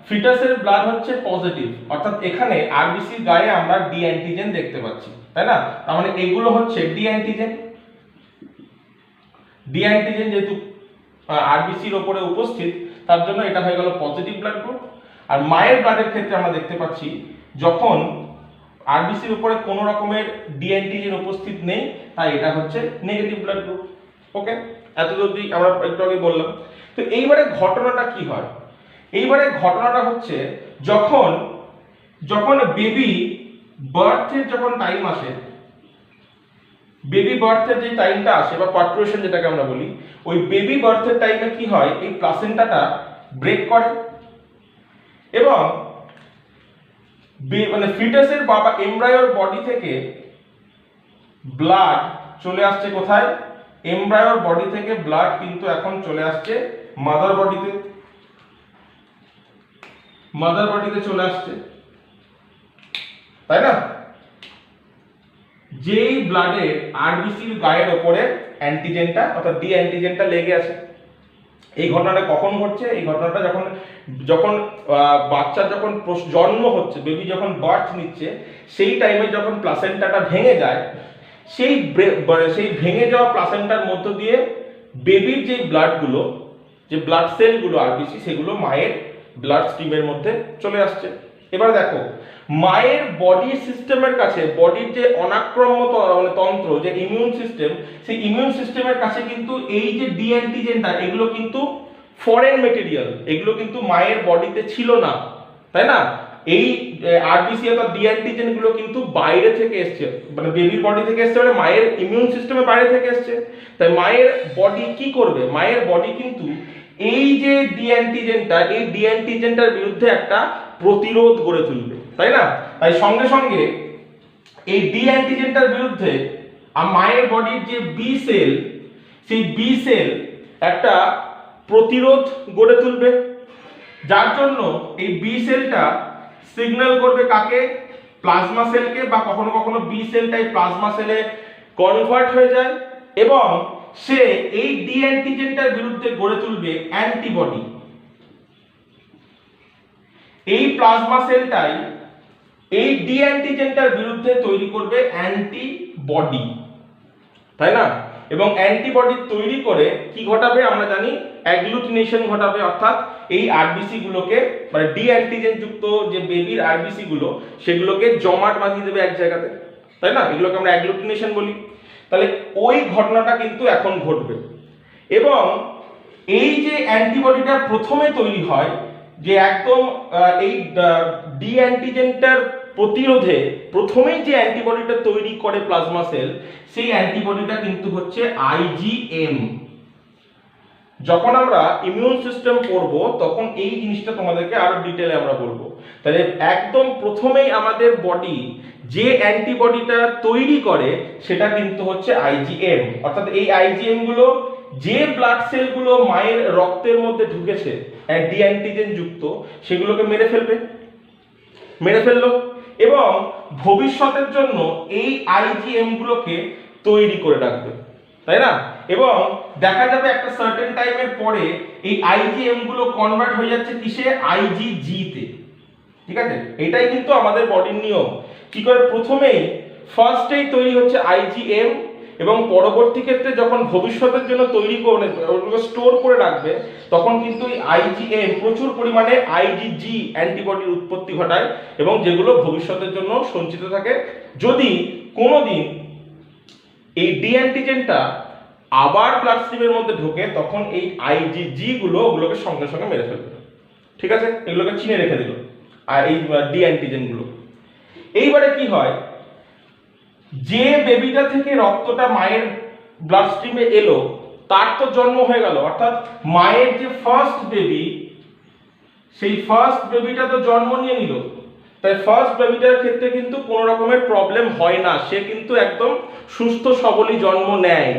ফিটাসের ব্লাড হচ্ছে পজিটিভ, অর্থাৎ এখানে আরবিসি গায়ে আমরা ডি অ্যান্টিজেন দেখতে পাচ্ছি, তাই না? তার মানে এগুলো হচ্ছে ডি অ্যান্টিজেন যেহেতু আরবিসির উপরে উপস্থিত, তার জন্য এটা হয়ে গেল পজিটিভ ব্লাড গ্রুপ। আর মায়ের ব্লাডের ক্ষেত্রে আমরা দেখতে পাচ্ছি যখন আরবিসির উপরে কোনো রকমের ডি অ্যান্টিজেন উপস্থিত নেই, তাই এটা হচ্ছে নেগেটিভ ব্লাড গ্রুপ। ওকে, এত যদি আমরা একটু আগে বললাম। তো এইবারে ঘটনাটা কি হয়? এইবারে ঘটনাটা হচ্ছে যখন বেবি বার্থের যখন টাইম আসে, বেবি বার্থের যে টাইমটা আসে বা পার্টুরেশন যেটাকে আমরা বলি, ওই বেবি বার্থের টাইমে কি হয়, এই প্লাসেন্টাটা ব্রেক করে। এবং মানে ফিটাসের বাবা এমব্রায়োর বডি থেকে ব্লাড চলে আসছে কোথায়? এমব্রায়োর বডি থেকে ব্লাড কিন্তু এখন চলে আসছে মাদার বডিতে, মাদার বডিতে চলে আসছে, তাই না? যেই ব্লাডের আরবিসির গায়ের ওপরে অ্যান্টিজেনটা অর্থাৎ ডি অ্যান্টিজেনটা লেগে আছে। এই ঘটনাটা কখন ঘটছে? এই ঘটনাটা যখন যখন বাচ্চার যখন জন্ম হচ্ছে, বেবি যখন বার্থ নিচ্ছে, সেই টাইমে যখন প্লাসেন্টাটা ভেঙে যায়, সেই ভেঙে যাওয়া প্লাসেন্টার মধ্য দিয়ে বেবির যে ব্লাডগুলো, যে ব্লাড সেলগুলো আরবিসি, সেগুলো মায়ের ব্লাড স্ট্রিমের মধ্যে চলে আসছে। এবার দেখো, মায়ের বডি সিস্টেমের কাছে, বডির যে অনাক্রম্য তন্ত্র, যে ইমিউন সিস্টেম, সেই ইমিউন সিস্টেমের কাছে কিন্তু এই যে ডি অ্যান্টিজেনটা, এগুলো কিন্তু ফরেন মেটেরিয়াল, এগুলো কিন্তু মায়ের বডিতে ছিল না, তাই না? এই আরবিসি অর্থাৎ ডি অ্যান্টিজেন গুলো কিন্তু বাইরে থেকে এসছে, মানে বেবির বডি থেকে এসছে, মানে মায়ের ইমিউন সিস্টেমের বাইরে থেকে এসছে। তাই মায়ের বডি কি করবে? মায়ের বডি কিন্তু এই যে ডি অ্যান্টিজেনটা, এই ডি অ্যান্টিজেনটার বিরুদ্ধে একটা প্রতিরোধ গড়ে তুলবে, তাই না? তাই সঙ্গে সঙ্গে এই ডি অ্যান্টিজেনটার বিরুদ্ধে মায়ের বডির যে বি সেল, সেই বি সেল একটা প্রতিরোধ গড়ে তুলবে, যার জন্য এই বি সেলটা সিগন্যাল করবে কাকে? প্লাজমা সেলকে, বা কখনো কখনো বি সেলটাই প্লাজমা সেলে কনভার্ট হয়ে যায় এবং সে এই ডি অ্যান্টিজেনটার বিরুদ্ধে গড়ে তুলবে অ্যান্টিবডি। এই প্লাজমা সেলটাই এই ডি অ্যান্টিজেনটার বিরুদ্ধে তৈরি করবে অ্যান্টিবডি, তাই না? এবং অ্যান্টিবডি তৈরি করে কি ঘটাবে আমরা জানি? অ্যাগ্লুটিনেশন ঘটাবে, অর্থাৎ এই আরবিসি গুলোকে, মানে ডি অ্যান্টিজেন যুক্ত যে বেবির আরবিসি গুলো, সেগুলোকে জমাট বাঁধিয়ে দেবে এক জায়গাতে, তাই না? এগুলোকে আমরা অ্যাগ্লুটিনেশন বলি। তাহলে ওই ঘটনাটা কিন্তু এখন ঘটবে। এবং এই যে অ্যান্টিবডিটা প্রথমে তৈরি হয়, যে একদম এই ডি অ্যান্টিজেনটার প্রতিরোধে প্রথমেই যে অ্যান্টিবডিটা তৈরি করে প্লাজমা সেল, সেই অ্যান্টিবডিটা কিন্তু হচ্ছে আইজিএম। যখন আমরা ইমিউন সিস্টেম পড়ব তখন এই জিনিসটা তোমাদেরকে আরো ডিটেইলে আমরা বলবো। তাহলে একদম প্রথমেই আমাদের বডি যে অ্যান্টিবডিটা তৈরি করে সেটা কিন্তু হচ্ছে আইজিএম, অর্থাৎ এই আইজিএম গুলো যে ব্লাড সেলগুলো মায়ের রক্তের মধ্যে ঢুকেছে ডি অ্যান্টিজেন যুক্ত, সেগুলোকে মেরে ফেললো এবং ভবিষ্যতের জন্য এই আইজিএম গুলোকে তৈরি করে রাখবে, তাই না? এবং দেখা যাবে একটা সার্টেন টাইমের পরে এই আইজিএম গুলো কনভার্ট হয়ে যাচ্ছে কিসে? আইজিজি তে, ঠিক আছে? এটাই কিন্তু আমাদের বডির নিয়ম। কি করে? প্রথমেই ফার্স্টেই তৈরি হচ্ছে আইজিএম এবং পরবর্তী ক্ষেত্রে যখন ভবিষ্যতের জন্য তৈরি করে ওগুলো স্টোর করে রাখবে, তখন কিন্তু এই আইজিএম প্রচুর পরিমাণে আইজিজি অ্যান্টিবডির উৎপত্তি ঘটায় এবং যেগুলো ভবিষ্যতের জন্য সঞ্চিত থাকে। যদি কোনোদিন এই ডি অ্যান্টিজেনটা আবার ব্লাড স্ট্রিমের মধ্যে ঢোকে, তখন এই আইজিজি ওগুলোকে সঙ্গে সঙ্গে মেরে ফেলবে, ঠিক আছে? এগুলোকে চিনে রেখে দিল আর এই ডি অ্যান্টিজেন গুলো। এইবারে কি হয়? যে বেবিটা থেকে রক্তটা মায়ের ব্লাড স্ট্রিমে এলো, তার তো জন্ম হয়ে গেল, অর্থাৎ মায়ের যে ফার্স্ট বেবি, সেই ফার্স্ট বেবিটা তো জন্ম নিয়ে নিল। তাই ফার্স্ট বেবিটার ক্ষেত্রে কিন্তু কোনো রকমের প্রবলেম হয় না, সে কিন্তু একদম সুস্থ সবলই জন্ম নেয়।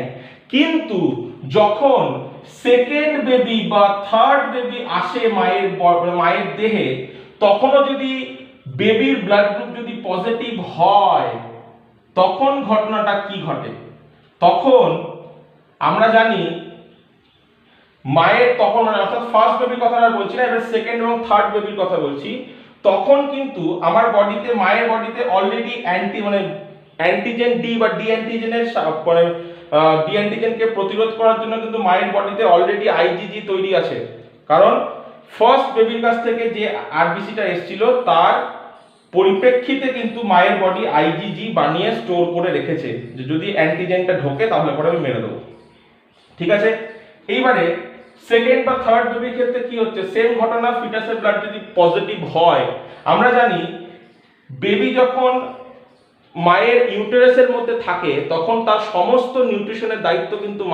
কিন্তু যখন সেকেন্ড বেবি বা থার্ড বেবি আসে মায়ের দেহে, তখনও যদি বেবির ব্লাড গ্রুপ যদি পজিটিভ হয়, তখন ঘটনাটা কি ঘটে? তখন আমরা জানি মায়ের তখন, অর্থাৎ ফার্স্ট বেবির কথা বলছি না, এবার সেকেন্ড এবং থার্ড বেবির কথা বলছি। তখন কিন্তু আমার বডিতে, মায়ের বডিতে অলরেডি অ্যান্টিজেন ডি বা ডি অ্যান্টিজেনের মানে ডি অ্যান্টিজেনকে প্রতিরোধ করার জন্য কিন্তু মায়ের বডিতে অলরেডি আইজিজি তৈরি আছে। কারণ ফার্স্ট বেবির কাছ থেকে যে আরবিসিটা এসেছিল, তার পরিপ্রেক্ষিতে কিন্তু মায়ের বডি আইজিজি বানিয়ে স্টোর করে রেখেছে, যে যদি অ্যান্টিজেনটা ঢোকে তাহলে পরে আমি মেরে দেবো, ঠিক আছে? এইবারে সেকেন্ড বা থার্ড বেবির ক্ষেত্রে কি হচ্ছে? সেম ঘটনা। ফিটাসের ব্লাড যদি পজিটিভ হয়, আমরা জানি বেবি যখন মায়ের ইউটেরাসের মধ্যে থাকে তখন তার সমস্ত নিউট্রিশনের দায়িত্ব কিন্তু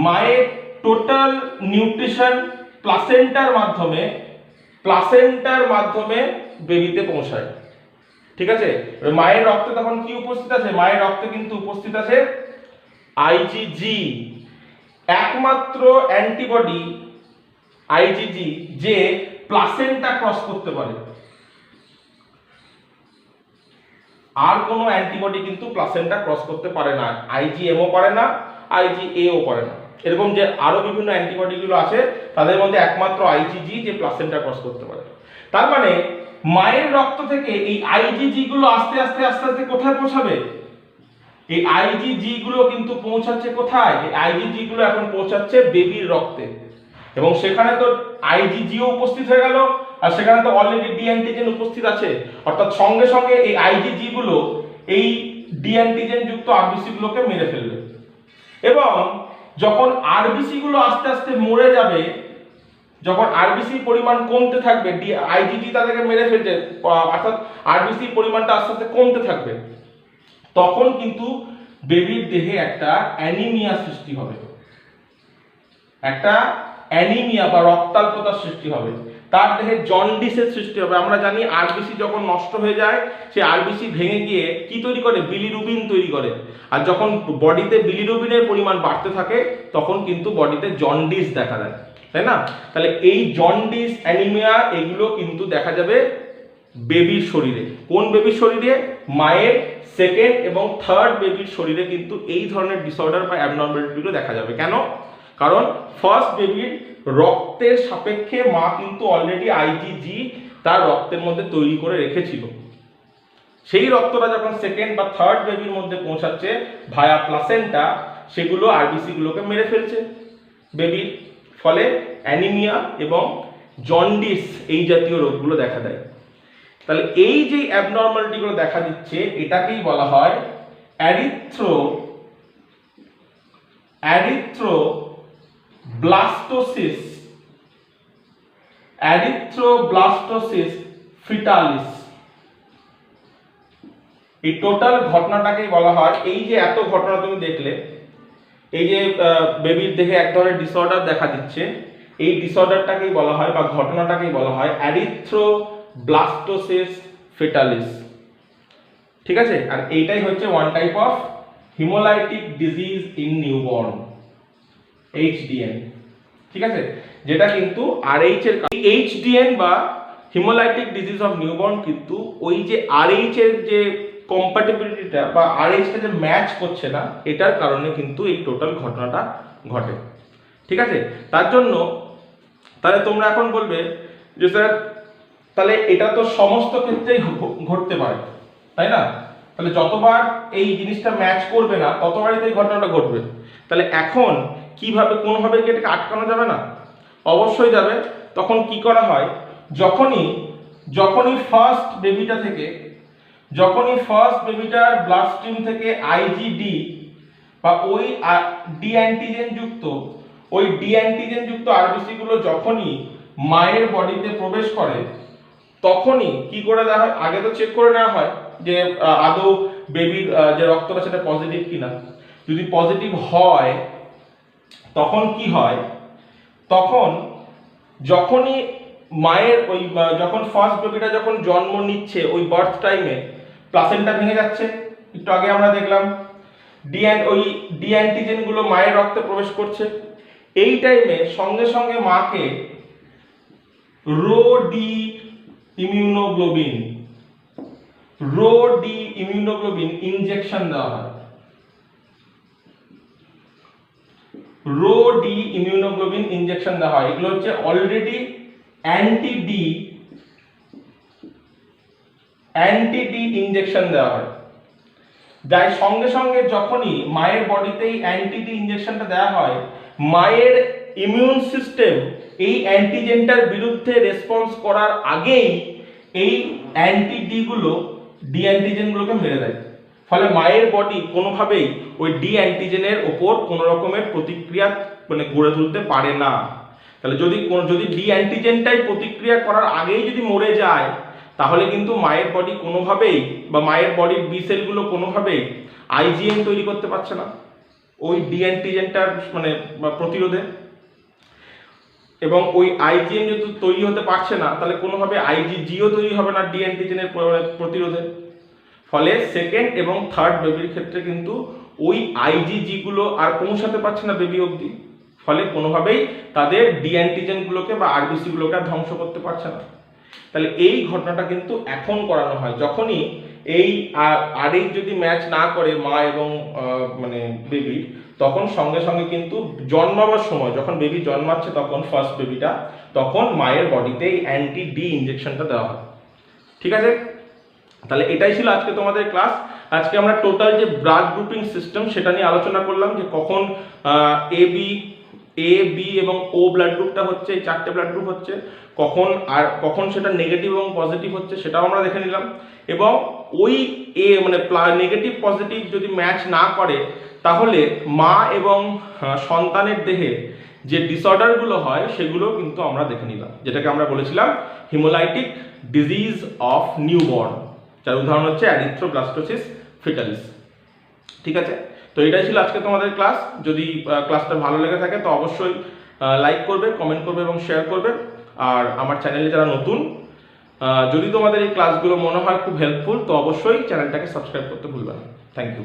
মায়ের টোটাল নিউট্রিশন প্লাসেন্টার মাধ্যমে প্লাসেন্টার মাধ্যমে বেবিতে পৌঁছায়। ঠিক আছে, মায়ের রক্তে তখন কি উপস্থিত আছে? মায়ের রক্তে কিন্তু উপস্থিত আছে আইজিজি, একমাত্র অ্যান্টিবডি আইজিজি যে প্লাসেন্টা ক্রস করতে পারে। আর কোনো অ্যান্টিবডি কিন্তু প্লাসেন্টা ক্রস করতে পারে না, আইজিএমও পারে না, আইজিএও পারে না। এরকম যে আরো বিভিন্ন অ্যান্টিবডিগুলো আছে তাদের মধ্যে একমাত্র আইজিজি যে প্লাসেন্টা ক্রস করতে পারে। তার মানে মায়ের রক্ত থেকে এই আইজিজি গুলো আস্তে আস্তে আস্তে আস্তে কোথায় পৌঁছাবে? এই আইজিজি গুলো কিন্তু পৌঁছাচ্ছে কোথায়? এই আইজিজি গুলো এখন পৌঁছাচ্ছে বেবির রক্তে, এবং সেখানে তো আইজিজিও উপস্থিত হয়ে গেল, আর সেখানে তো অলরেডি ডি অ্যান্টিজেন উপস্থিত আছে। অর্থাৎ সঙ্গে সঙ্গে এই আইজিজি গুলো এই ডি অ্যান্টিজেন যুক্ত আরবিসি গুলোকে মেরে ফেলবে, এবং যখন আরবিসি গুলো আস্তে আস্তে মরে যাবে, যখন আরবিসি পরিমাণ কমতে থাকবে, আইজিজি তাদেরকে মেরে ফেলছে, অর্থাৎ আরবিসি পরিমাণটা আস্তে আস্তে কমতে থাকবে, তখন কিন্তু বেবির দেহে একটা অ্যানিমিয়া সৃষ্টি হবে, একটা অ্যানিমিয়া বা রক্তাল্পতার সৃষ্টি হবে, তার দেহে জন্ডিসের সৃষ্টি হবে। আমরা জানি আরবিসি যখন নষ্ট হয়ে যায়, সে আরবিসি ভেঙে গিয়ে কি তৈরি করে? বিলিরুবিন তৈরি করে। আর যখন বডিতে বিলিরুবিনের পরিমাণ বাড়তে থাকে তখন কিন্তু বডিতে জন্ডিস দেখা দেয়, তাই না? তাহলে এই জন্ডিস, অ্যানিমিয়া এগুলো কিন্তু দেখা যাবে বেবির শরীরে। কোন বেবির শরীরে? মায়ের সেকেন্ড এবং থার্ড বেবির শরীরে কিন্তু এই ধরনের ডিসঅর্ডার বা অ্যাবনর্মালিটিগুলো দেখা যাবে। কেন? কারণ ফার্স্ট বেবির রক্তের সাপেক্ষে মা কিন্তু অলরেডি আইজিজি তার রক্তের মধ্যে তৈরি করে রেখেছিল। সেই রক্তটা যখন সেকেন্ড বা থার্ড বেবির মধ্যে পৌঁছাচ্ছে ভায়া প্লাসেন্টা, সেগুলো আরবিসি গুলোকে মেরে ফেলছে বেবির, ফলে অ্যানিমিয়া এবং জন্ডিস এই জাতীয় রোগগুলো দেখা দেয়। তাহলে এই যে অ্যাবনর্মালিটিগুলো দেখা দিচ্ছে এটাকেই বলা হয় এরিথ্রোব্লাস্টোসিস ফিটালিস। এই টোটাল ঘটনাটাকেই বলা হয়, এই যে এত ঘটনা তুমি দেখলে, এই যে বেবির দেহে এক ধরনের ডিসঅর্ডার দেখা দিচ্ছে, এই ডিসঅর্ডারটাকেই বলা হয় বা ঘটনাটাকেই বলা হয় এরিথ্রোব্লাস্টোসিস ফিটালিস। ঠিক আছে, আর এইটাই হচ্ছে one type of haemolytic disease in newborn, HDN. ঠিক আছে, যেটা কিন্তু আরএইচ এর, এইচডিএন বা হিমোলাইটিক ডিজিজ অফ নিউবর্ন কিন্তু ওই যে আরএইচ এর যে কম্প্যাটিবিলিটিটা বা আরএইচটা যে ম্যাচ করছে না, এটার কারণে কিন্তু এই টোটাল ঘটনাটা ঘটে। ঠিক আছে, তার জন্য তাহলে তোমরা এখন বলবে যে স্যার তাহলে এটা তো সমস্ত ক্ষেত্রেই ঘটতে পারে, তাই না? তাহলে যতবার এই জিনিসটা ম্যাচ করবে না ততবারই তো এই ঘটনাটা ঘটবে। তাহলে এখন কিভাবে, কোনোভাবে কি এটাকে আটকানো যাবে না? অবশ্যই যাবে। তখন কি করা হয়? যখনই ফার্স্ট বেবিটার ব্লাড স্ট্রিম থেকে আইজিডি বা ওই ডি অ্যান্টিজেন যুক্ত আরবিসি গুলো যখনই মায়ের বডিতে প্রবেশ করে, তখনই কি করে দেওয়া হয়? আগে তো চেক করে নেওয়া হয় যে আদৌ বেবির যে রক্তটা সেটা পজিটিভ কিনা। যদি পজিটিভ হয় তখন কি হয়? তখন যখনই মায়ের ওই যখন ফার্স্ট বেবিটা যখন জন্ম নিচ্ছে, ওই বার্থ টাইমে প্লাসেন্টা ভেঙে যাচ্ছে, একটু আগে আমরা দেখলাম, ওই ডি অ্যান্টিজেন গুলো মায়ের রক্তে প্রবেশ করছে। এই টাইমে সঙ্গে সঙ্গে মাকে রো ডি ইমিউনোগ্লোবিন ইনজেকশন দেওয়া হয়। এগুলো হচ্ছে অলরেডি অ্যান্টি ডি ইনজেকশন দেওয়া হয়। যাই সঙ্গে সঙ্গে যখনই মায়ের বডিতে এই অ্যান্টি ডি ইনজেকশনটা দেওয়া হয়, মায়ের ইমিউন সিস্টেম এই অ্যান্টিজেনটার বিরুদ্ধে রেসপন্স করার আগেই এই অ্যান্টি ডি অ্যান্টিজেনগুলোকে মেরে দেয়। ফলে মায়ের বডি কোনোভাবেই ওই ডি অ্যান্টিজেনের ওপর কোনো রকমের প্রতিক্রিয়া গড়ে তুলতে পারে না। তাহলে যদি ডি অ্যান্টিজেনটাই প্রতিক্রিয়া করার আগেই যদি মরে যায়, তাহলে কিন্তু মায়ের বডি কোনোভাবেই বা মায়ের বডির বি সেলগুলো কোনোভাবেই আইজিএম তৈরি করতে পারছে না ওই ডি অ্যান্টিজেনটার প্রতিরোধে। এবং ওই আইজিএম যেহেতু তৈরি হতে পারছে না, তাহলে কোনোভাবে আইজিজিও তৈরি হবে না ডি অ্যান্টিজেনের প্রতিরোধে। ফলে সেকেন্ড এবং থার্ড বেবির ক্ষেত্রে কিন্তু ওই আইজিজিগুলো আর পৌঁছাতে পারছে না বেবি অবধি, ফলে কোনোভাবেই তাদের ডি অ্যান্টিজেনগুলোকে বা আরবিসিগুলোকে আর ধ্বংস করতে পারছে না। তাহলে এই ঘটনাটা কিন্তু এখন করানো হয়, যখনই এই আরএইচ যদি ম্যাচ না করে মা এবং মানে বেবি, তখন সঙ্গে সঙ্গে কিন্তু জন্মাবার সময়, যখন বেবি জন্মাচ্ছে তখন ফার্স্ট বেবিটা, তখন মায়ের বডিতে এই অ্যান্টি ডি ইনজেকশনটা দেওয়া হয়। ঠিক আছে, তাহলে এটাই ছিল আজকে তোমাদের ক্লাস। আজকে আমরা টোটাল যে ব্লাড গ্রুপিং সিস্টেম সেটা নিয়ে আলোচনা করলাম, যে কখন এ বি এবং ও ব্লাড গ্রুপটা হচ্ছে, এই চারটে ব্লাড গ্রুপ হচ্ছে, কখন সেটা নেগেটিভ এবং পজিটিভ হচ্ছে সেটাও আমরা দেখে নিলাম। এবং ওই মানে নেগেটিভ পজিটিভ যদি ম্যাচ না করে, তাহলে মা এবং সন্তানের দেহে যে ডিসঅর্ডারগুলো হয় সেগুলো কিন্তু আমরা দেখে নিলাম, যেটাকে আমরা বলেছিলাম হিমোলাইটিক ডিজিজ অফ নিউবর্ন, যার উদাহরণ হচ্ছে অ্যারিথ্রোব্লাস্টোসিস ফিটালিস। ঠিক আছে, তো এটাই ছিল আজকে তোমাদের ক্লাস। যদি ক্লাসটা ভালো লেগে থাকে তো অবশ্যই লাইক করবে, কমেন্ট করবে এবং শেয়ার করবে। আর আমার চ্যানেলে যারা নতুন, যদি তোমাদের এই ক্লাসগুলো মনে হয় খুব হেল্পফুল, তো অবশ্যই চ্যানেলটাকে সাবস্ক্রাইব করতে ভুলবে না। Thank you.